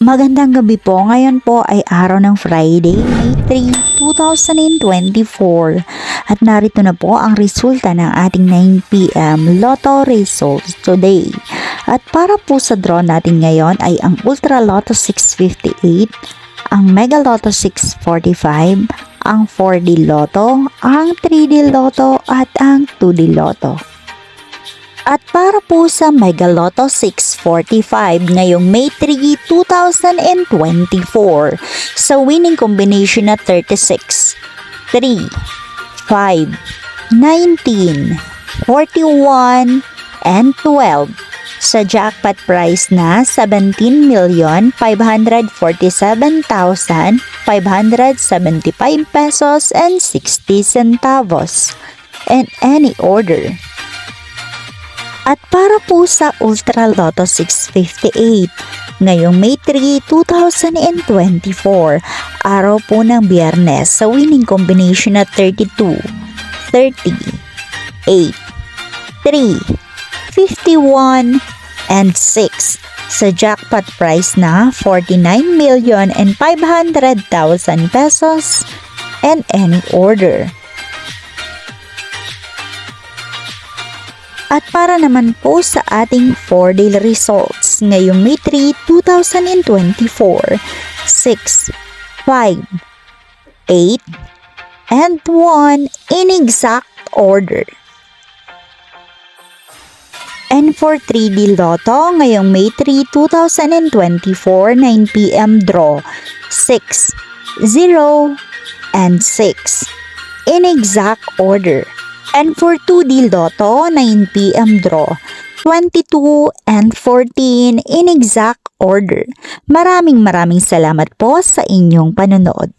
Magandang gabi po. Ngayon po ay araw ng Friday, May 3, 2024. At narito na po ang resulta ng ating 9 p.m. Lotto results today. At para po sa draw natin ngayon ay ang Ultra Lotto 658, ang Mega Lotto 645, ang 4D Lotto, ang 3D Lotto at ang 2D Lotto. At para po sa Mega Lotto 645 ngayong May 3, 2024 sa winning combination na 36, 3, 5, 19, 41, and 12 sa jackpot prize na 17,547,575 pesos and 60 centavos and any order. At para po sa Ultra Lotto 658, ngayong May 3, 2024, araw po ng Biyernes sa winning combination na 32, 30, 8, 3, 51, and 6 sa jackpot price na 49,500,000 pesos and any order. At para naman po sa ating 4-day results ngayong May 3, 2024, 6, 5, 8, and 1 in exact order. And for 3D Lotto ngayong May 3, 2024, 9 p.m. draw 6, 0, and 6 in exact order. And for 2D Lotto, 9 p.m. draw, 22 and 14 in exact order. Maraming salamat po sa inyong panonood.